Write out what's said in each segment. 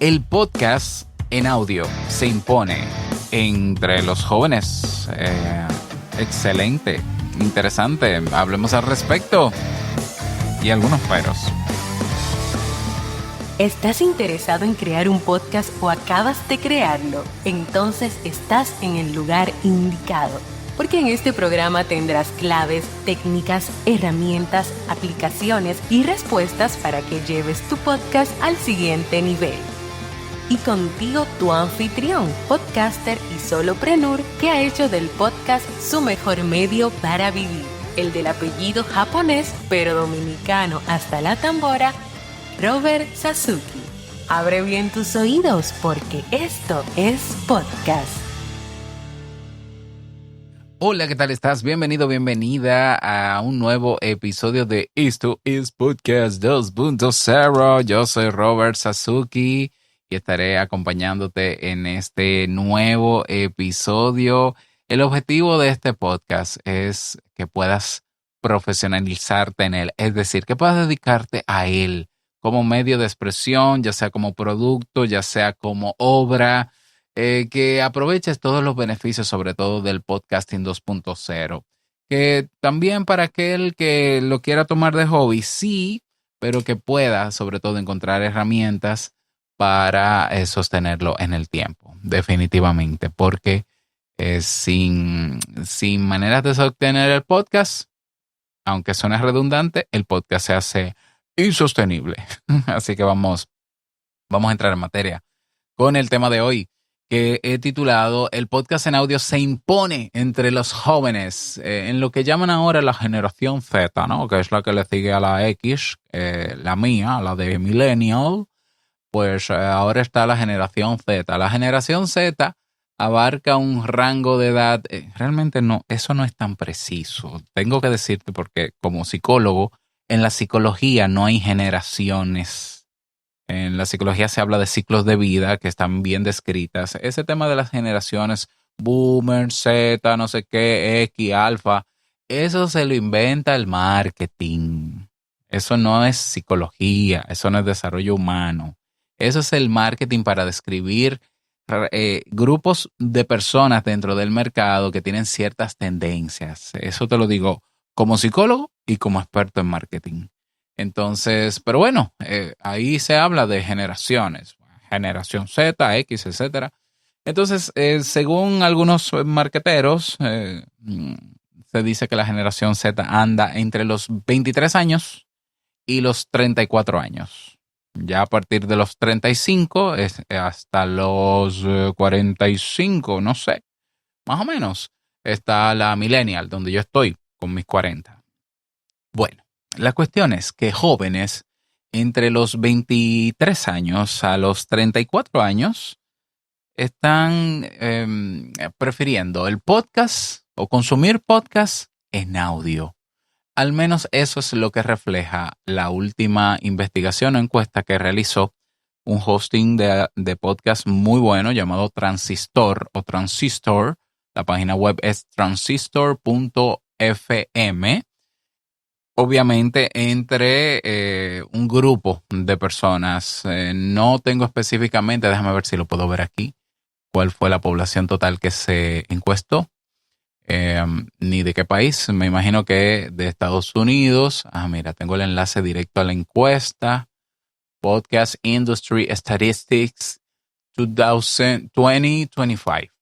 El podcast en audio se impone entre los jóvenes. Excelente, interesante. Hablemos al respecto. Y algunos peros. ¿Estás interesado en crear un podcast o acabas de crearlo? Entonces estás en el lugar indicado. Porque en este programa tendrás claves, técnicas, herramientas, aplicaciones y respuestas para que lleves tu podcast al siguiente nivel. Y contigo tu anfitrión, podcaster y solopreneur que ha hecho del podcast su mejor medio para vivir. El del apellido japonés pero dominicano hasta la tambora, Robert Sasuki. Abre bien tus oídos porque esto es podcast. Hola, ¿qué tal estás? Bienvenido, bienvenida a un nuevo episodio de Esto es Podcast 2.0. Yo soy Robert Sasuki y estaré acompañándote en este nuevo episodio. El objetivo de este podcast es que puedas profesionalizarte en él, es decir, que puedas dedicarte a él como medio de expresión, ya sea como producto, ya sea como obra, que aproveches todos los beneficios, sobre todo del podcasting 2.0. Que también para aquel que lo quiera tomar de hobby, sí, pero que pueda, sobre todo, encontrar herramientas para sostenerlo en el tiempo, definitivamente, porque sin maneras de sostener el podcast, aunque suene redundante, el podcast se hace insostenible. Así que vamos a entrar en materia con el tema de hoy, que he titulado El podcast en audio se impone entre los jóvenes, en lo que llaman ahora la generación Z, ¿no? Que es la que le sigue a la X, la mía, la de Millennial. Pues ahora está la generación Z. La generación Z abarca un rango de edad. Realmente no, eso no es tan preciso. Tengo que decirte porque como psicólogo, en la psicología no hay generaciones. En la psicología se habla de ciclos de vida que están bien descritas. Ese tema de las generaciones, boomer, Z, no sé qué, X, alfa, eso se lo inventa el marketing. Eso no es psicología, eso no es desarrollo humano. Eso es el marketing para describir grupos de personas dentro del mercado que tienen ciertas tendencias. Eso te lo digo como psicólogo y como experto en marketing. Entonces, pero bueno, ahí se habla de generaciones, generación Z, X, etcétera. Entonces, según algunos marketeros, se dice que la generación Z anda entre los 23 años y los 34 años. Ya a partir de los 35 hasta los 45, no sé, más o menos, está la millennial, donde yo estoy con mis 40. Bueno, la cuestión es que jóvenes entre los 23 años a los 34 años están prefiriendo el podcast o consumir podcast en audio. Al menos eso es lo que refleja la última investigación o encuesta que realizó un hosting de podcast muy bueno llamado Transistor o Transistor. La página web es transistor.fm. Obviamente entre un grupo de personas. No tengo específicamente, déjame ver si lo puedo ver aquí, cuál fue la población total que se encuestó. Ni de qué país, me imagino que de Estados Unidos. Mira, tengo el enlace directo a la encuesta. Podcast Industry Statistics 2025.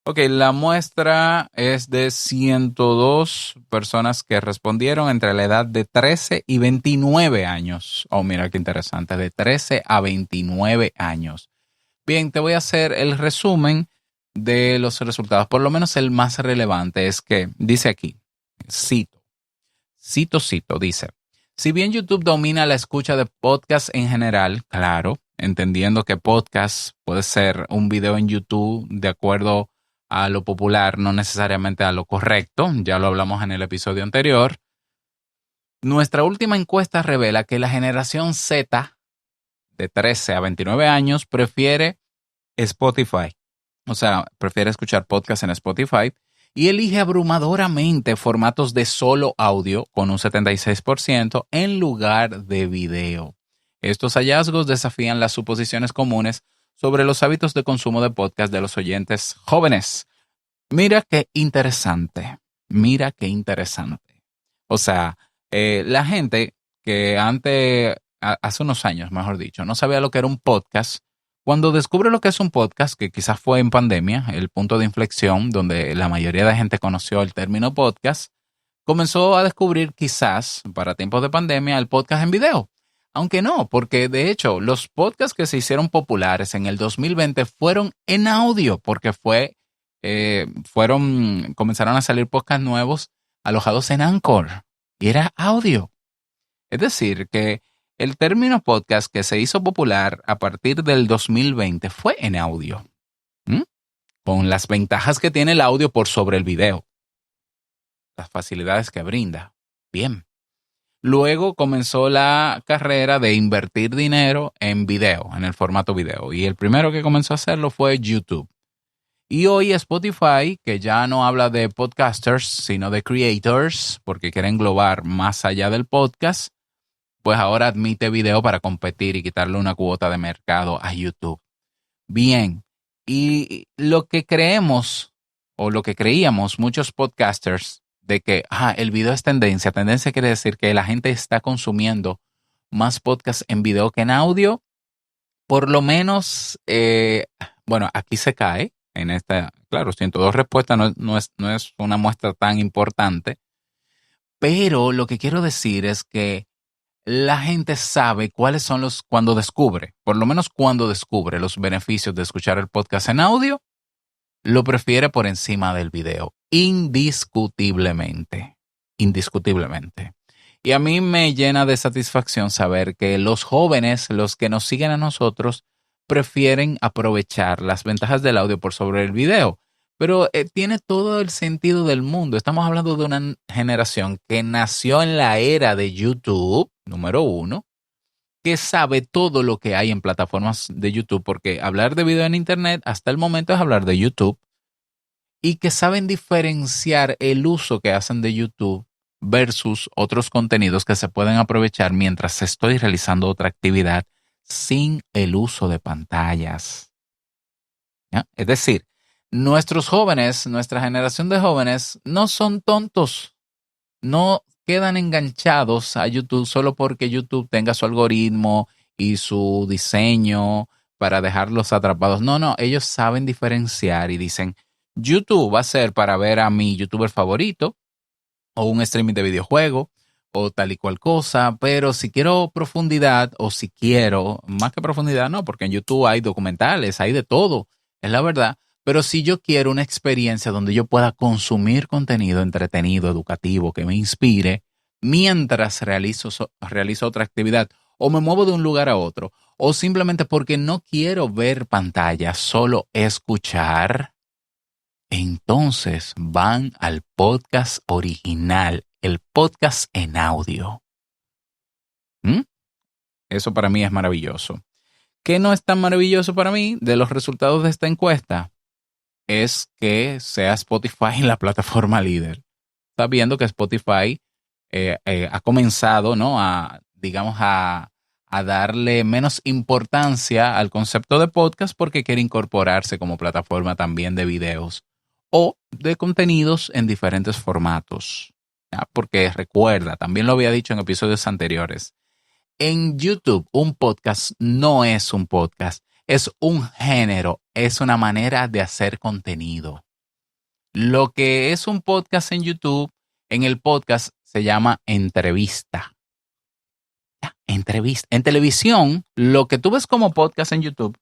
Ok, la muestra es de 102 personas que respondieron entre la edad de 13 y 29 años. Oh, mira qué interesante, de 13 a 29 años. Bien, te voy a hacer el resumen de los resultados, por lo menos el más relevante es que dice aquí, cito, dice, si bien YouTube domina la escucha de podcast en general, claro, entendiendo que podcast puede ser un video en YouTube de acuerdo a lo popular, no necesariamente a lo correcto, ya lo hablamos en el episodio anterior, nuestra última encuesta revela que la generación Z de 13 a 29 años prefiere Spotify. O sea, prefiere escuchar podcasts en Spotify y elige abrumadoramente formatos de solo audio con un 76% en lugar de video. Estos hallazgos desafían las suposiciones comunes sobre los hábitos de consumo de podcast de los oyentes jóvenes. Mira qué interesante, mira qué interesante. O sea, la gente que antes, hace unos años, mejor dicho, no sabía lo que era un podcast, cuando descubre lo que es un podcast, que quizás fue en pandemia, el punto de inflexión donde la mayoría de gente conoció el término podcast, comenzó a descubrir quizás para tiempos de pandemia el podcast en video. Aunque no, porque de hecho los podcasts que se hicieron populares en el 2020 fueron en audio, porque comenzaron a salir podcasts nuevos alojados en Anchor y era audio. Es decir, que el término podcast que se hizo popular a partir del 2020 fue en audio, ¿m? Con las ventajas que tiene el audio por sobre el video, las facilidades que brinda. Bien. Luego comenzó la carrera de invertir dinero en video, en el formato video. Y el primero que comenzó a hacerlo fue YouTube. Y hoy Spotify, que ya no habla de podcasters, sino de creators, porque quiere englobar más allá del podcast, pues ahora admite video para competir y quitarle una cuota de mercado a YouTube. Bien, y lo que creemos, o lo que creíamos muchos podcasters, de que el video es tendencia. Tendencia quiere decir que la gente está consumiendo más podcasts en video que en audio. Por lo menos, bueno, aquí se cae en esta, claro, 102 respuestas no es una muestra tan importante, pero lo que quiero decir es que la gente sabe cuáles son cuando descubre, por lo menos cuando descubre los beneficios de escuchar el podcast en audio, lo prefiere por encima del video, indiscutiblemente, indiscutiblemente. Y a mí me llena de satisfacción saber que los jóvenes, los que nos siguen a nosotros, prefieren aprovechar las ventajas del audio por sobre el video. Pero tiene todo el sentido del mundo. Estamos hablando de una generación que nació en la era de YouTube, número uno, que sabe todo lo que hay en plataformas de YouTube, porque hablar de video en Internet hasta el momento es hablar de YouTube, y que saben diferenciar el uso que hacen de YouTube versus otros contenidos que se pueden aprovechar mientras estoy realizando otra actividad sin el uso de pantallas. ¿Ya? Es decir, nuestros jóvenes, nuestra generación de jóvenes, no son tontos, no quedan enganchados a YouTube solo porque YouTube tenga su algoritmo y su diseño para dejarlos atrapados. No, ellos saben diferenciar y dicen, YouTube va a ser para ver a mi youtuber favorito o un streaming de videojuego o tal y cual cosa, pero si quiero profundidad o si quiero, más que profundidad, no, porque en YouTube hay documentales, hay de todo, es la verdad. Pero si yo quiero una experiencia donde yo pueda consumir contenido entretenido, educativo, que me inspire, mientras realizo otra actividad, o me muevo de un lugar a otro, o simplemente porque no quiero ver pantalla, solo escuchar, entonces van al podcast original, el podcast en audio. ¿Mm? Eso para mí es maravilloso. ¿Qué no es tan maravilloso para mí de los resultados de esta encuesta? Es que sea Spotify la plataforma líder. Está viendo que Spotify ha comenzado, ¿no? A darle menos importancia al concepto de podcast porque quiere incorporarse como plataforma también de videos o de contenidos en diferentes formatos. ¿Ya? Porque recuerda, también lo había dicho en episodios anteriores, en YouTube un podcast no es un podcast. Es un género, es una manera de hacer contenido. Lo que es un podcast en YouTube, en el podcast se llama entrevista. Entrevista. En televisión, lo que tú ves como podcast en YouTube,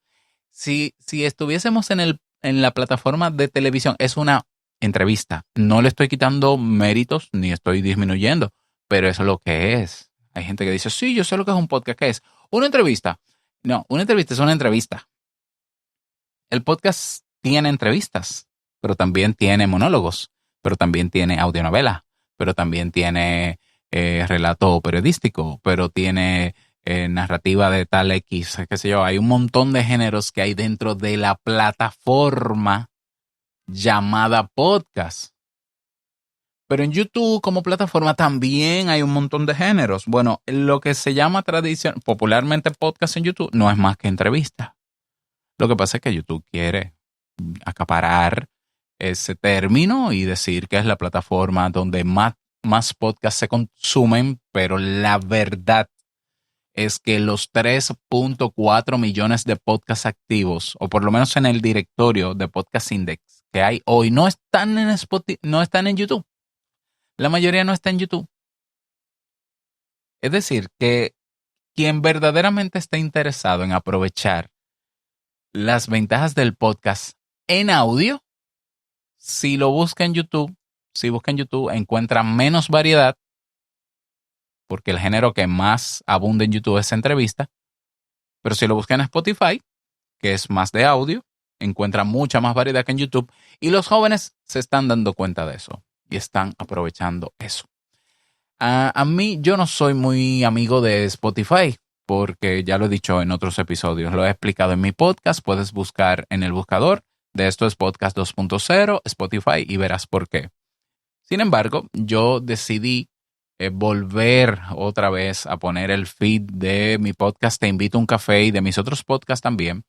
si estuviésemos en la plataforma de televisión, es una entrevista. No le estoy quitando méritos ni estoy disminuyendo, pero eso es lo que es. Hay gente que dice, sí, yo sé lo que es un podcast. ¿Qué es? Una entrevista. No, una entrevista es una entrevista. El podcast tiene entrevistas, pero también tiene monólogos, pero también tiene audionovela, pero también tiene relato periodístico, pero tiene narrativa de tal X, qué sé yo. Hay un montón de géneros que hay dentro de la plataforma llamada podcast. Pero en YouTube como plataforma también hay un montón de géneros. Bueno, lo que se llama popularmente podcast en YouTube no es más que entrevista. Lo que pasa es que YouTube quiere acaparar ese término y decir que es la plataforma donde más podcasts se consumen, pero la verdad es que los 3.4 millones de podcasts activos, o por lo menos en el directorio de Podcast Index que hay hoy, no están en Spotify, no están en YouTube. La mayoría no está en YouTube. Es decir, que quien verdaderamente está interesado en aprovechar las ventajas del podcast en audio, si lo busca en YouTube, si busca en YouTube, encuentra menos variedad, porque el género que más abunda en YouTube es entrevista. Pero si lo busca en Spotify, que es más de audio, encuentra mucha más variedad que en YouTube. Y los jóvenes se están dando cuenta de eso y están aprovechando eso. A mí, yo no soy muy amigo de Spotify, porque ya lo he dicho en otros episodios, lo he explicado en mi podcast. Puedes buscar en el buscador de Esto es Podcast 2.0, Spotify, y verás por qué. Sin embargo, yo decidí volver otra vez a poner el feed de mi podcast Te Invito a un Café y de mis otros podcasts también,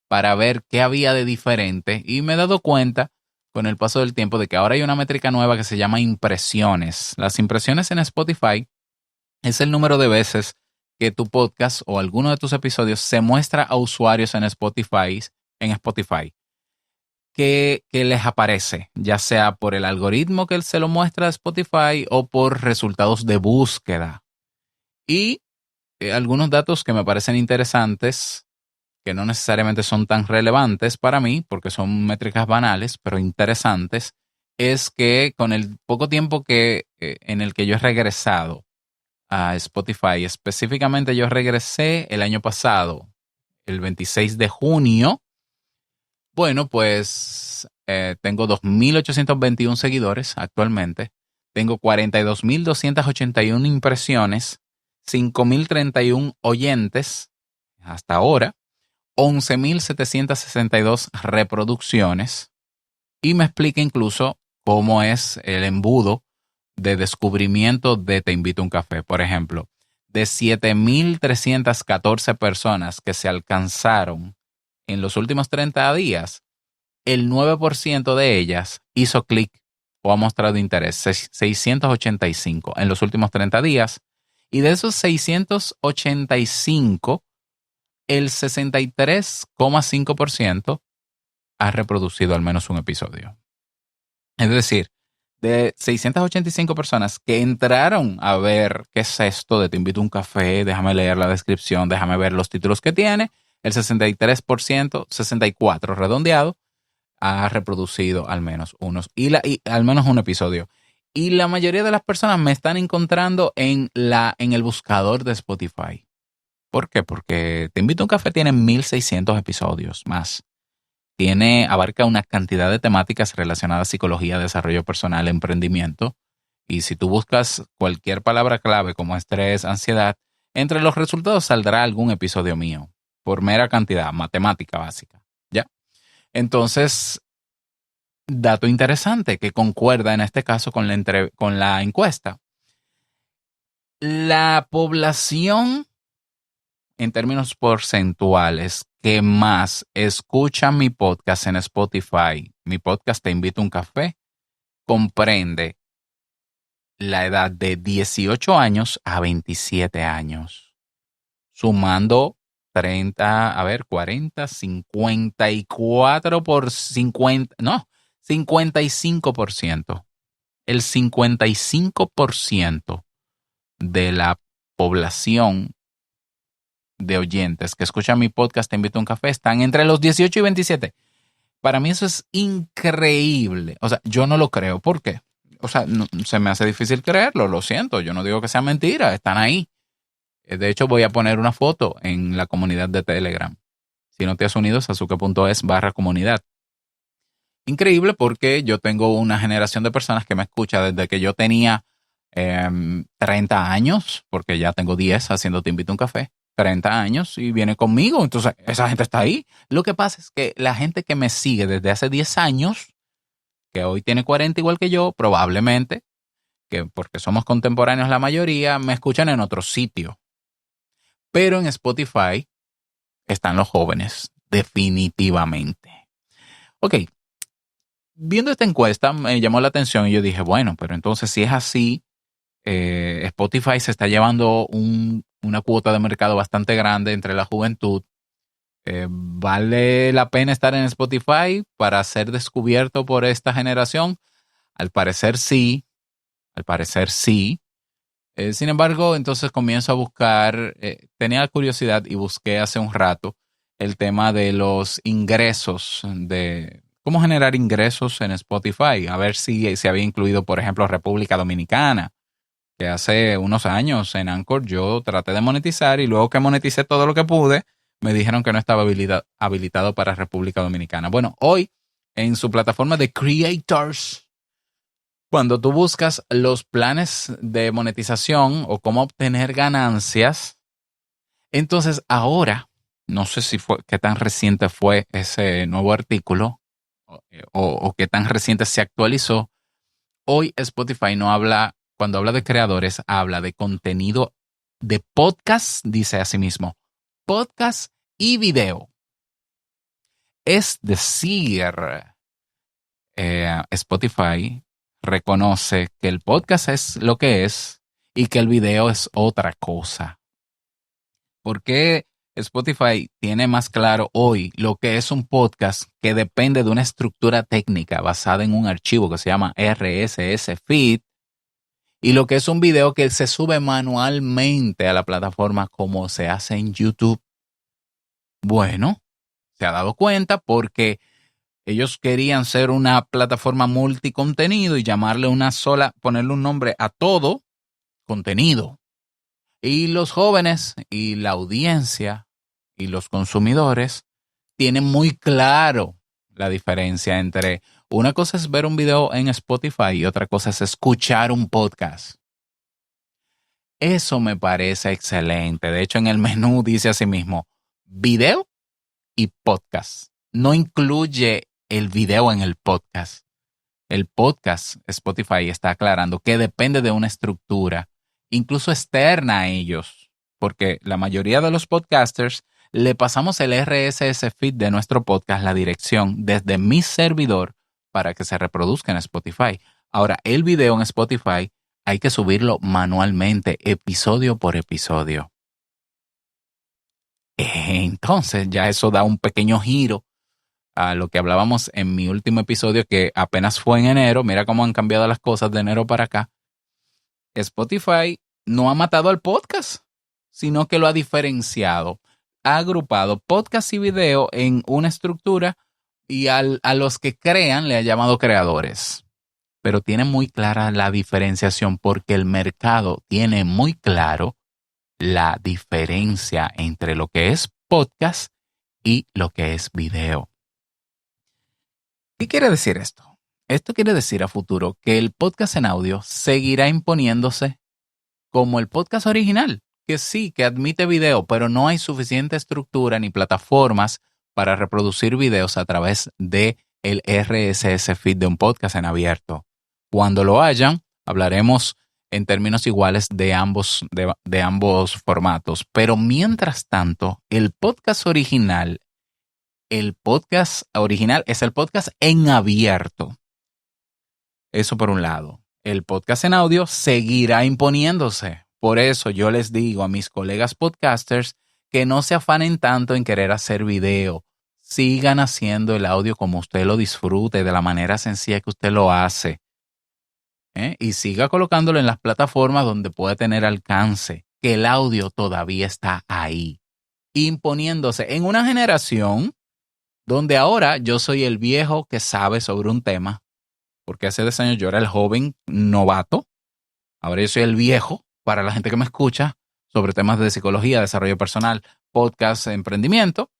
para ver qué había de diferente, y me he dado cuenta con el paso del tiempo de que ahora hay una métrica nueva que se llama impresiones. Las impresiones en Spotify es el número de veces que tu podcast o alguno de tus episodios se muestra a usuarios en Spotify, que les aparece, ya sea por el algoritmo que se lo muestra a Spotify o por resultados de búsqueda. Y algunos datos que me parecen interesantes, que no necesariamente son tan relevantes para mí, porque son métricas banales, pero interesantes, es que con el poco tiempo en el que yo he regresado a Spotify, específicamente yo regresé el año pasado, el 26 de junio, bueno, pues tengo 2.821 seguidores actualmente, tengo 42.281 impresiones, 5.031 oyentes hasta ahora, 11.762 reproducciones, y me explica incluso cómo es el embudo de descubrimiento de Te Invito a un Café. Por ejemplo, de 7.314 personas que se alcanzaron en los últimos 30 días, el 9% de ellas hizo clic o ha mostrado interés, 685 en los últimos 30 días, y de esos 685, el 63,5% ha reproducido al menos un episodio. Es decir, de 685 personas que entraron a ver qué es esto de Te Invito a un Café, déjame leer la descripción, déjame ver los títulos que tiene, el 63%, 64 redondeado, ha reproducido al menos y al menos un episodio. Y la mayoría de las personas me están encontrando en el buscador de Spotify. ¿Por qué? Porque Te Invito a un Café tiene 1.600 episodios más. Abarca una cantidad de temáticas relacionadas a psicología, desarrollo personal, emprendimiento. Y si tú buscas cualquier palabra clave como estrés, ansiedad, entre los resultados saldrá algún episodio mío, por mera cantidad, matemática básica. ¿Ya? Entonces, dato interesante que concuerda en este caso con la encuesta. La población, en términos porcentuales, que más escucha mi podcast en Spotify, mi podcast Te Invito a un Café, comprende la edad de 18 años a 27 años, sumando 54 por 50, no, 55%. El 55% de la población de oyentes que escuchan mi podcast Te Invito a un Café están entre los 18 y 27. Para mí eso es increíble. O sea, yo no lo creo. ¿Por qué? O sea, se me hace difícil creerlo, lo siento. Yo no digo que sea mentira, están ahí. De hecho, voy a poner una foto en la comunidad de Telegram. Si no te has unido, sasuke.es/comunidad. Increíble, porque yo tengo una generación de personas que me escucha desde que yo tenía 30 años, porque ya tengo 10 haciendo Te Invito a un Café. 30 años y viene conmigo, entonces esa gente está ahí. Lo que pasa es que la gente que me sigue desde hace 10 años, que hoy tiene 40 igual que yo, probablemente, que porque somos contemporáneos la mayoría, me escuchan en otro sitio. Pero en Spotify están los jóvenes, definitivamente. Ok, viendo esta encuesta me llamó la atención y yo dije, bueno, pero entonces si es así, Spotify se está llevando una cuota de mercado bastante grande entre la juventud. ¿Vale la pena estar en Spotify para ser descubierto por esta generación? Al parecer sí, al parecer sí. Sin embargo, entonces comienzo a buscar, tenía curiosidad y busqué hace un rato el tema de los ingresos, de cómo generar ingresos en Spotify, a ver si se había incluido, por ejemplo, República Dominicana, que hace unos años en Anchor yo traté de monetizar y luego que moneticé todo lo que pude, me dijeron que no estaba habilitado para República Dominicana. Bueno, hoy en su plataforma de Creators, cuando tú buscas los planes de monetización o cómo obtener ganancias, entonces ahora, no sé si fue, qué tan reciente fue ese nuevo artículo o qué tan reciente se actualizó. Hoy Spotify no habla, cuando habla de creadores, habla de contenido de podcast, dice así mismo, podcast y video. Es decir, Spotify reconoce que el podcast es lo que es y que el video es otra cosa. ¿Por qué Spotify tiene más claro hoy lo que es un podcast que depende de una estructura técnica basada en un archivo que se llama RSS Feed y lo que es un video que se sube manualmente a la plataforma como se hace en YouTube? Bueno, se ha dado cuenta porque ellos querían ser una plataforma multicontenido y llamarle una sola, ponerle un nombre a todo contenido. Y los jóvenes y la audiencia y los consumidores tienen muy claro la diferencia entre una cosa es ver un video en Spotify y otra cosa es escuchar un podcast. Eso me parece excelente. De hecho, en el menú dice así mismo, video y podcast. No incluye el video en el podcast. El podcast, Spotify está aclarando que depende de una estructura, incluso externa a ellos, porque la mayoría de los podcasters le pasamos el RSS feed de nuestro podcast, la dirección, desde mi servidor para que se reproduzca en Spotify. Ahora, el video en Spotify hay que subirlo manualmente, episodio por episodio. Entonces, ya eso da un pequeño giro a lo que hablábamos en mi último episodio, que apenas fue en enero. Mira cómo han cambiado las cosas de enero para acá. Spotify no ha matado al podcast, sino que lo ha diferenciado. Ha agrupado podcast y video en una estructura y a los que crean le ha llamado creadores. Pero tiene muy clara la diferenciación porque el mercado tiene muy claro la diferencia entre lo que es podcast y lo que es video. ¿Qué quiere decir esto? Esto quiere decir a futuro que el podcast en audio seguirá imponiéndose como el podcast original, que sí, que admite video, pero no hay suficiente estructura ni plataformas para reproducir videos a través de el RSS feed de un podcast en abierto. Cuando lo hayan, hablaremos en términos iguales de ambos formatos. Pero mientras tanto, el podcast original es el podcast en abierto. Eso por un lado. El podcast en audio seguirá imponiéndose. Por eso yo les digo a mis colegas podcasters que no se afanen tanto en querer hacer video. Sigan haciendo el audio como usted lo disfrute, de la manera sencilla que usted lo hace. Y siga colocándolo en las plataformas donde pueda tener alcance, que el audio todavía está ahí, imponiéndose en una generación donde ahora yo soy el viejo que sabe sobre un tema, porque hace 10 años yo era el joven novato, ahora yo soy el viejo para la gente que me escucha sobre temas de psicología, desarrollo personal, podcast, emprendimiento,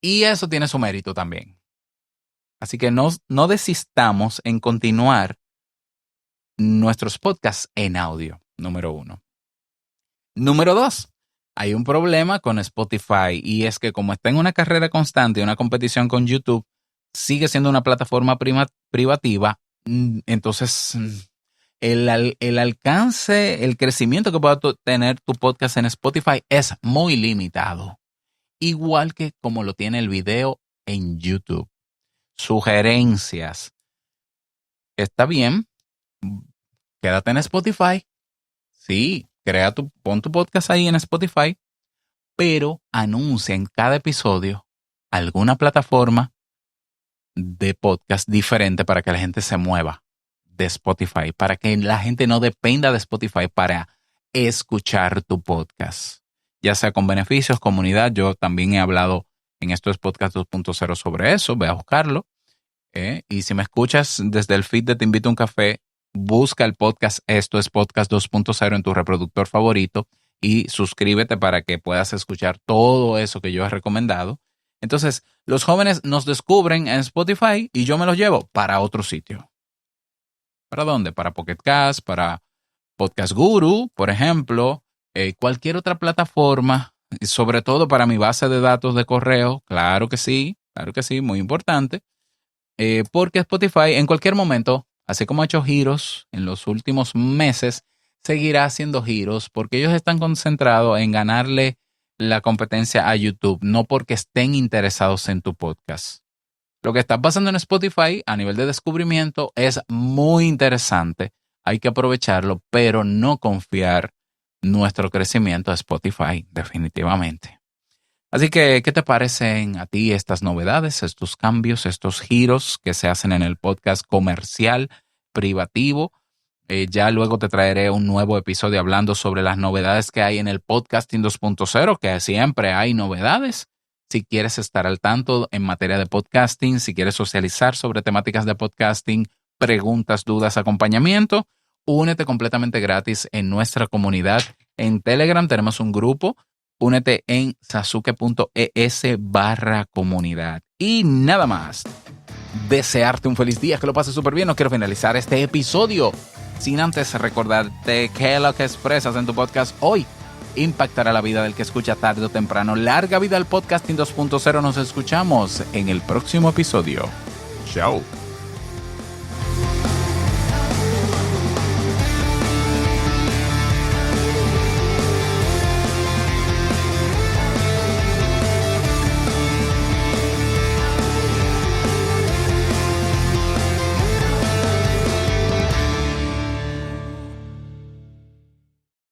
y eso tiene su mérito también. Así que no desistamos en continuar nuestros podcasts en audio, número 1. Número 2, hay un problema con Spotify y es que como está en una carrera constante y una competición con YouTube, sigue siendo una plataforma privativa, entonces el alcance, el crecimiento que pueda tener tu podcast en Spotify es muy limitado. Igual que como lo tiene el video en YouTube. Sugerencias. Está bien. Quédate en Spotify. Sí, pon tu podcast ahí en Spotify, pero anuncia en cada episodio alguna plataforma de podcast diferente para que la gente se mueva de Spotify, para que la gente no dependa de Spotify para escuchar tu podcast, ya sea con beneficios, comunidad. Yo también he hablado en Esto es Podcast 2.0 sobre eso, ve a buscarlo. Y si me escuchas desde el feed de Te Invito a un Café, busca el podcast Esto es Podcast 2.0 en tu reproductor favorito y suscríbete para que puedas escuchar todo eso que yo he recomendado. Entonces, los jóvenes nos descubren en Spotify y yo me los llevo para otro sitio. ¿Para dónde? Para Pocket Cast, para Podcast Guru, por ejemplo, cualquier otra plataforma, sobre todo para mi base de datos de correo, claro que sí, muy importante, porque Spotify en cualquier momento, así como ha hecho giros en los últimos meses, seguirá haciendo giros porque ellos están concentrados en ganarle la competencia a YouTube, no porque estén interesados en tu podcast. Lo que está pasando en Spotify a nivel de descubrimiento es muy interesante. Hay que aprovecharlo, pero no confiar nuestro crecimiento a Spotify, definitivamente. Así que, ¿qué te parecen a ti estas novedades, estos cambios, estos giros que se hacen en el podcast comercial, privativo? Ya luego te traeré un nuevo episodio hablando sobre las novedades que hay en el podcasting 2.0, que siempre hay novedades. Si quieres estar al tanto en materia de podcasting, si quieres socializar sobre temáticas de podcasting, preguntas, dudas, acompañamiento, únete completamente gratis en nuestra comunidad. En Telegram tenemos un grupo. Únete en sasuke.es/comunidad. Y nada más. Desearte un feliz día, que lo pases súper bien. No quiero finalizar este episodio sin antes recordarte que lo que expresas en tu podcast hoy impactará la vida del que escucha tarde o temprano. Larga vida al podcasting 2.0. Nos escuchamos en el próximo episodio. Chao.